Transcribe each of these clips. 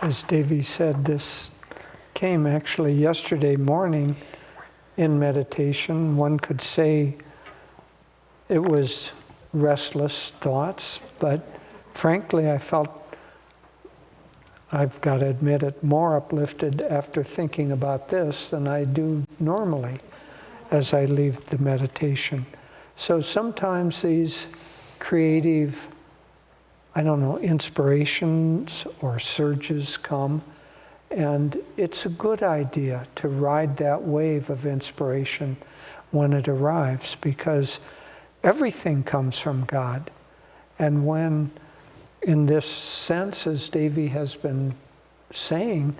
As Devi said, this came actually yesterday morning in meditation. One could say it was restless thoughts, but frankly, I felt, I've got to admit it, more uplifted after thinking about this than I do normally as I leave the meditation. So sometimes these creative, inspirations or surges come, and it's a good idea to ride that wave of inspiration when it arrives, because everything comes from God. And when, in this sense, as Devi has been saying,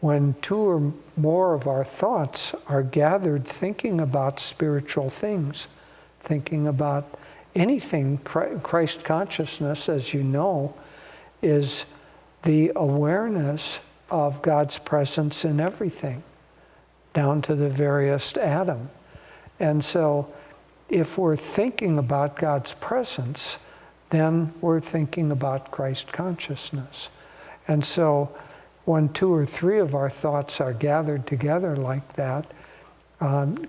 when two or more of our thoughts are gathered thinking about spiritual things, thinking about anything, Christ consciousness, as you know, is the awareness of God's presence in everything, down to the veriest atom. And so if we're thinking about God's presence, then we're thinking about Christ consciousness. And so when two or three of our thoughts are gathered together like that,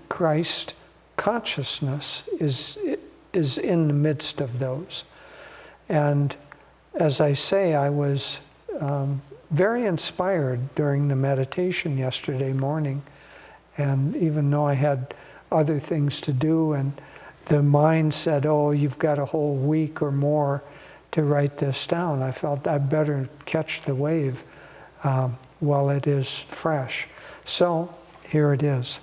Christ consciousness is in the midst of those. And as I say, I was very inspired during the meditation yesterday morning. And even though I had other things to do, and the mind said, oh, you've got a whole week or more to write this down, I felt I'd better catch the wave while it is fresh. So here it is.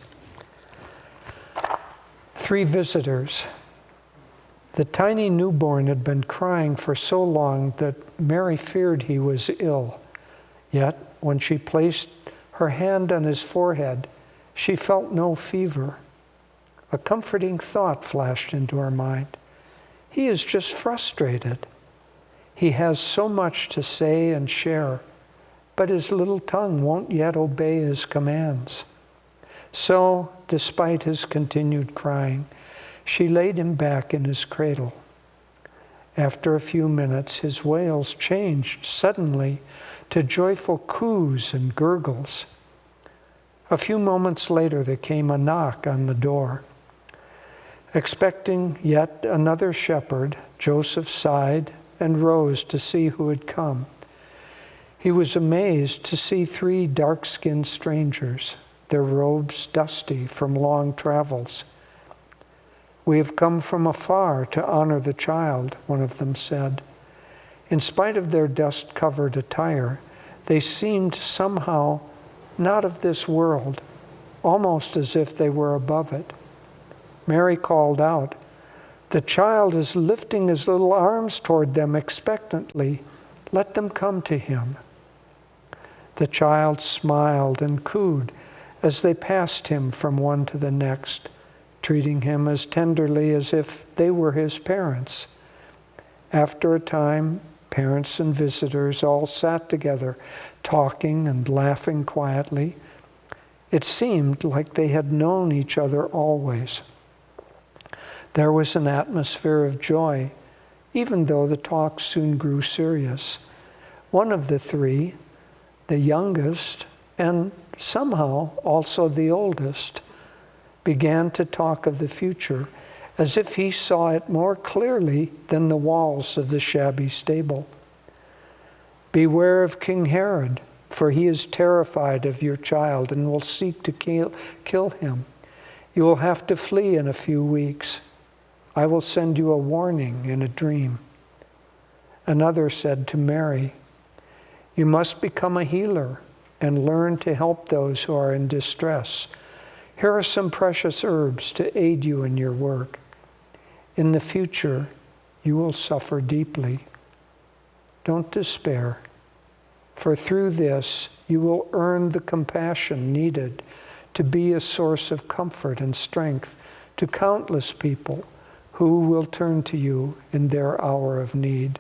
3 visitors. The tiny newborn had been crying for so long that Mary feared he was ill. Yet, when she placed her hand on his forehead, she felt no fever. A comforting thought flashed into her mind. He is just frustrated. He has so much to say and share, but his little tongue won't yet obey his commands. So, despite his continued crying, she laid him back in his cradle. After a few minutes, his wails changed suddenly to joyful coos and gurgles. A few moments later, there came a knock on the door. Expecting yet another shepherd, Joseph sighed and rose to see who had come. He was amazed to see 3 dark-skinned strangers, their robes dusty from long travels. "We have come from afar to honor the child," one of them said. In spite of their dust-covered attire, they seemed somehow not of this world, almost as if they were above it. Mary called out, "The child is lifting his little arms toward them expectantly. Let them come to him." The child smiled and cooed as they passed him from one to the next, treating him as tenderly as if they were his parents. After a time, parents and visitors all sat together, talking and laughing quietly. It seemed like they had known each other always. There was an atmosphere of joy, even though the talk soon grew serious. One of the 3, the youngest, and somehow also the oldest, began to talk of the future as if he saw it more clearly than the walls of the shabby stable. "Beware of King Herod, for he is terrified of your child and will seek to kill him. You will have to flee in a few weeks. I will send you a warning in a dream." Another said to Mary, "You must become a healer and learn to help those who are in distress. Here are some precious herbs to aid you in your work. In the future, you will suffer deeply. Don't despair, for through this, you will earn the compassion needed to be a source of comfort and strength to countless people who will turn to you in their hour of need."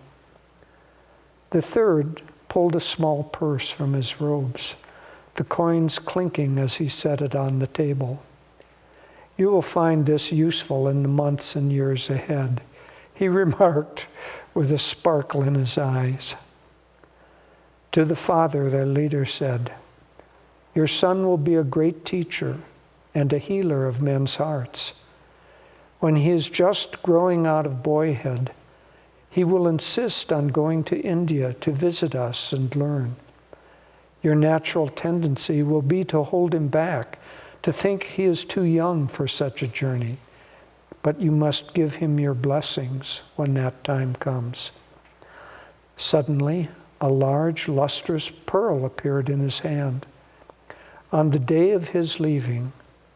The third pulled a small purse from his robes, the coins clinking as he set it on the table. "You will find this useful in the months and years ahead," he remarked with a sparkle in his eyes. To the father, their leader said, "Your son will be a great teacher and a healer of men's hearts. When he is just growing out of boyhood, he will insist on going to India to visit us and learn. Your natural tendency will be to hold him back, to think he is too young for such a journey, but you must give him your blessings when that time comes." Suddenly, a large, lustrous pearl appeared in his hand. "On the day of his leaving,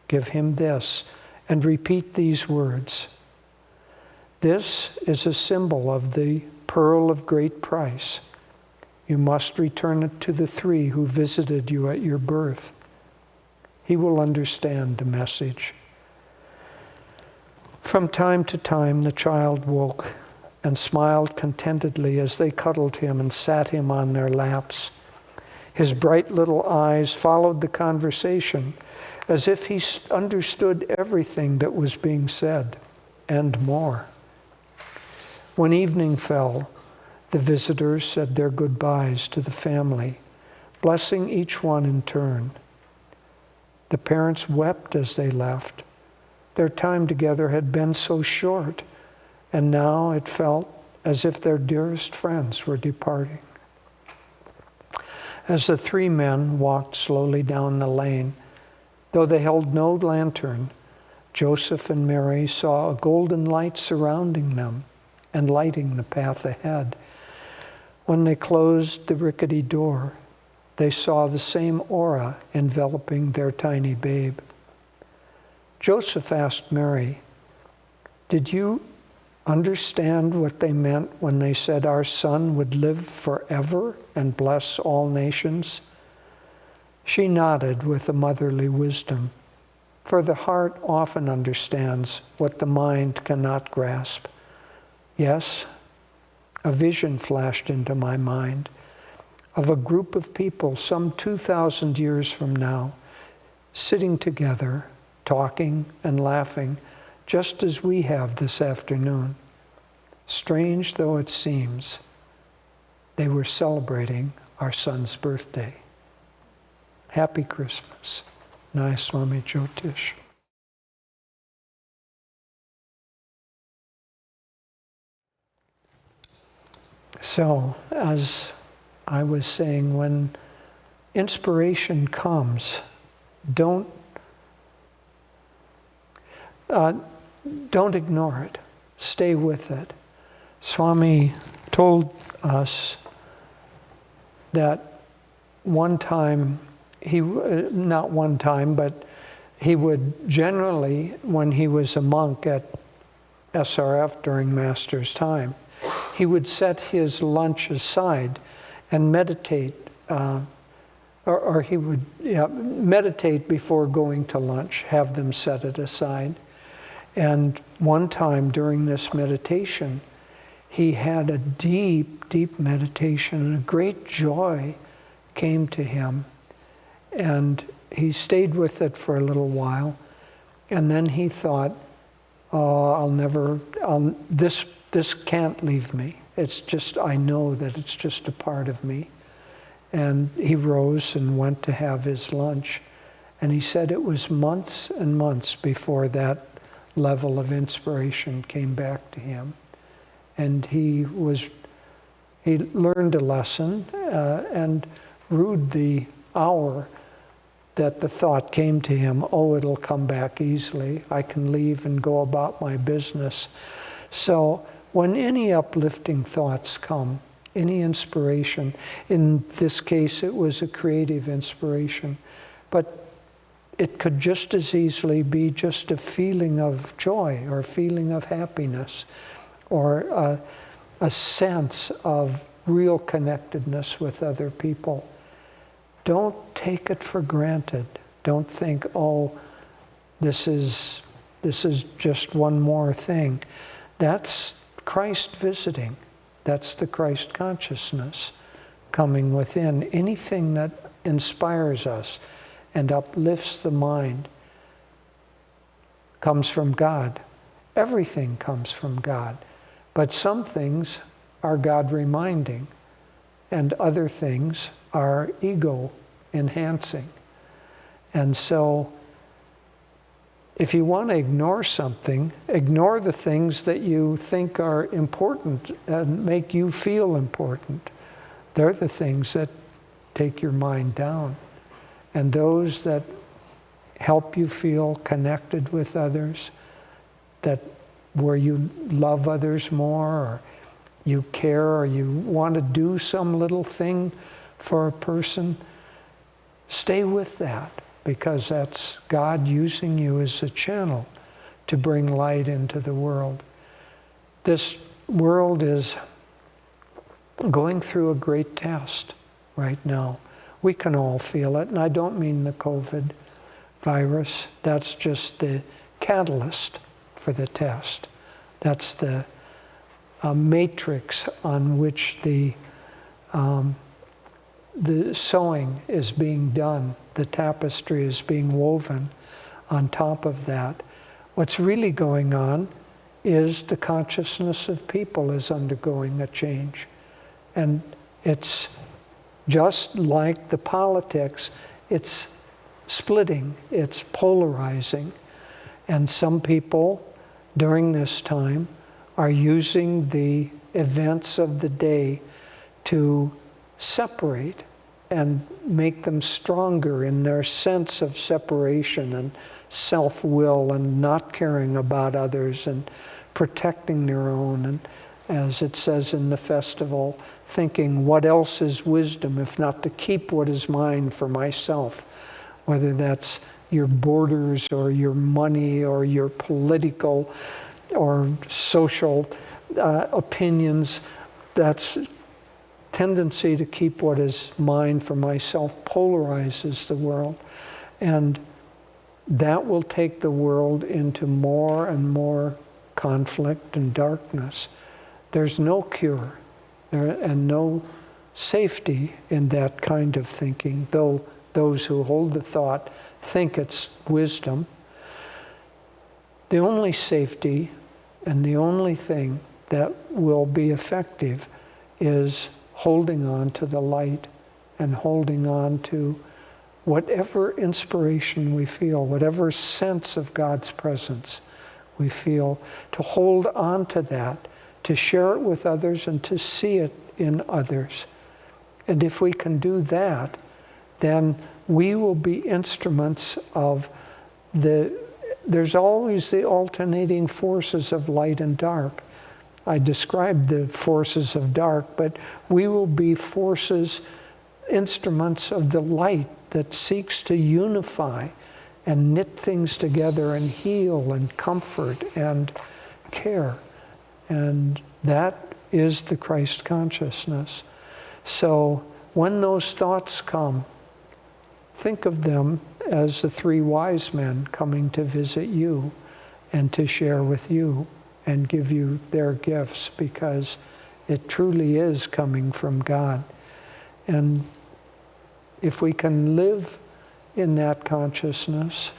give him this and repeat these words. This is a symbol of the pearl of great price. You must return it to the three who visited you at your birth. He will understand the message." From time to time, the child woke and smiled contentedly as they cuddled him and sat him on their laps. His bright little eyes followed the conversation as if he understood everything that was being said and more. When evening fell, the visitors said their goodbyes to the family, blessing each one in turn. The parents wept as they left. Their time together had been so short, and now it felt as if their dearest friends were departing. As the three men walked slowly down the lane, though they held no lantern, Joseph and Mary saw a golden light surrounding them and lighting the path ahead. When they closed the rickety door, they saw the same aura enveloping their tiny babe. Joseph asked Mary, "Did you understand what they meant when they said our son would live forever and bless all nations?" She nodded with a motherly wisdom, for the heart often understands what the mind cannot grasp. Yes, a vision flashed into my mind of a group of people some 2,000 years from now, sitting together, talking and laughing, just as we have this afternoon. Strange though it seems, they were celebrating our son's birthday. Happy Christmas. Nayaswami Jyotish. So, as I was saying, when inspiration comes, don't ignore it. Stay with it. Swami told us that one time, not one time, but he would generally, when he was a monk at SRF during Master's time, he would set his lunch aside and meditate, or he would meditate before going to lunch, have them set it aside. And one time during this meditation, he had a deep, deep meditation, and a great joy came to him. And he stayed with it for a little while, and then he thought, "Oh, this can't leave me. It's just, I know that it's just a part of me." And he rose and went to have his lunch. And he said it was months and months before that level of inspiration came back to him. And he learned a lesson and ruled the hour that the thought came to him, "Oh, it'll come back easily. I can leave and go about my business." So when any uplifting thoughts come, any inspiration, in this case it was a creative inspiration, but it could just as easily be just a feeling of joy or a feeling of happiness or a sense of real connectedness with other people. Don't take it for granted. Don't think, "Oh, this is just one more thing." That's Christ visiting. That's the Christ consciousness coming within. Anything that inspires us and uplifts the mind comes from God. Everything comes from God. But some things are God reminding. and other things are ego enhancing. And so if you want to ignore something, ignore the things that you think are important and make you feel important. They're the things that take your mind down. And those that help you feel connected with others, that where you love others more, or you care, or you want to do some little thing for a person, stay with that, because that's God using you as a channel to bring light into the world. This world is going through a great test right now. We can all feel it, and I don't mean the COVID virus. That's just the catalyst for the test. That's the matrix on which the sewing is being done. The tapestry is being woven on top of that. What's really going on is the consciousness of people is undergoing a change. And it's just like the politics, it's splitting, it's polarizing. And some people during this time are using the events of the day to separate and make them stronger in their sense of separation and self-will and not caring about others and protecting their own. And as it says in the festival, thinking, what else is wisdom if not to keep what is mine for myself? Whether that's your borders or your money or your political or social opinions, that's tendency to keep what is mine for myself polarizes the world. And that will take the world into more and more conflict and darkness. There's no cure and no safety in that kind of thinking, though those who hold the thought think it's wisdom. The only safety and the only thing that will be effective is holding on to the light and holding on to whatever inspiration we feel, whatever sense of God's presence we feel, to hold on to that, to share it with others and to see it in others. And if we can do that, then we will be instruments of there's always the alternating forces of light and dark. I described the forces of dark, but we will be forces, instruments of the light that seeks to unify and knit things together and heal and comfort and care. And that is the Christ consciousness. So when those thoughts come, think of them as the three wise men coming to visit you and to share with you and give you their gifts, because it truly is coming from God. And if we can live in that consciousness,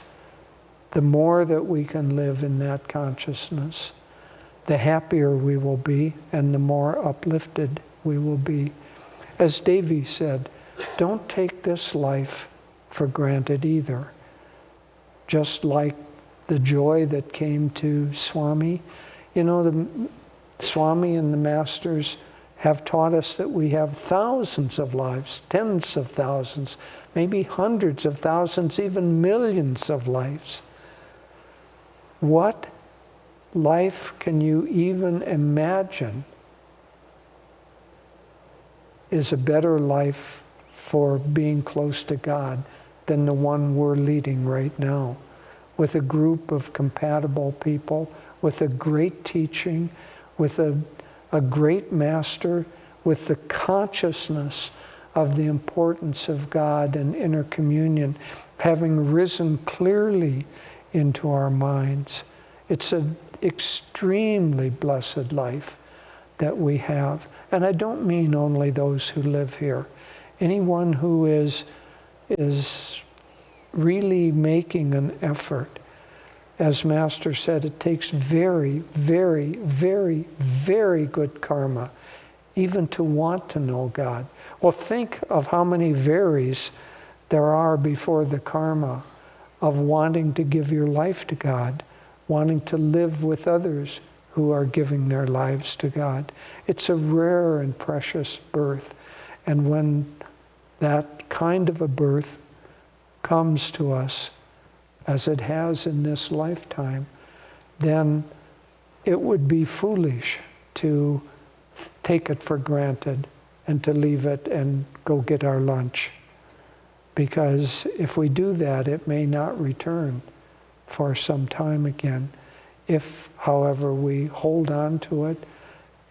the more that we can live in that consciousness, the happier we will be and the more uplifted we will be. As Devi said, don't take this life for granted either. Just like the joy that came to Swami. You know, the Swami and the Masters have taught us that we have thousands of lives, tens of thousands, maybe hundreds of thousands, even millions of lives. What life can you even imagine is a better life for being close to God than the one we're leading right now, with a group of compatible people, with a great teaching, with a great master, with the consciousness of the importance of God and inner communion having risen clearly into our minds. It's an extremely blessed life that we have. And I don't mean only those who live here. Anyone who is really making an effort. As Master said, it takes very, very, very, very good karma even to want to know God. Well, think of how many varies there are before the karma of wanting to give your life to God, wanting to live with others who are giving their lives to God. It's a rare and precious birth. And when that kind of a birth comes to us, as it has in this lifetime, then it would be foolish to take it for granted and to leave it and go get our lunch. Because if we do that, it may not return for some time again. If, however, we hold on to it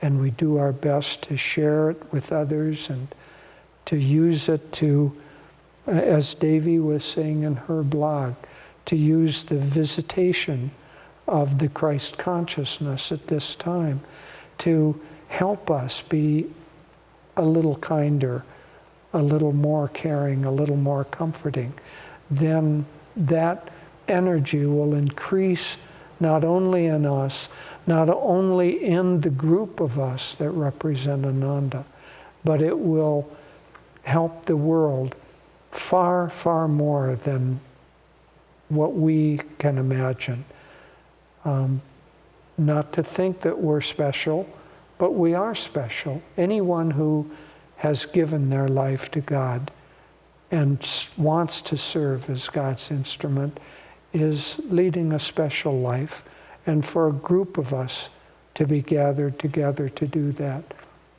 and we do our best to share it with others and to use it to, as Devi was saying in her blog, to use the visitation of the Christ consciousness at this time to help us be a little kinder, a little more caring, a little more comforting, then that energy will increase not only in us, not only in the group of us that represent Ananda, but it will help the world far, far more than what we can imagine. Not to think that we're special, but we are special. Anyone who has given their life to God and wants to serve as God's instrument is leading a special life. And for a group of us to be gathered together to do that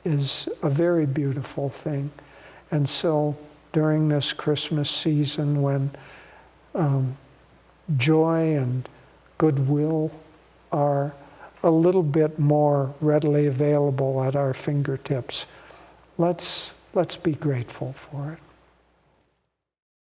is a very beautiful thing. And so during this Christmas season when joy and goodwill are a little bit more readily available at our fingertips, let's be grateful for it.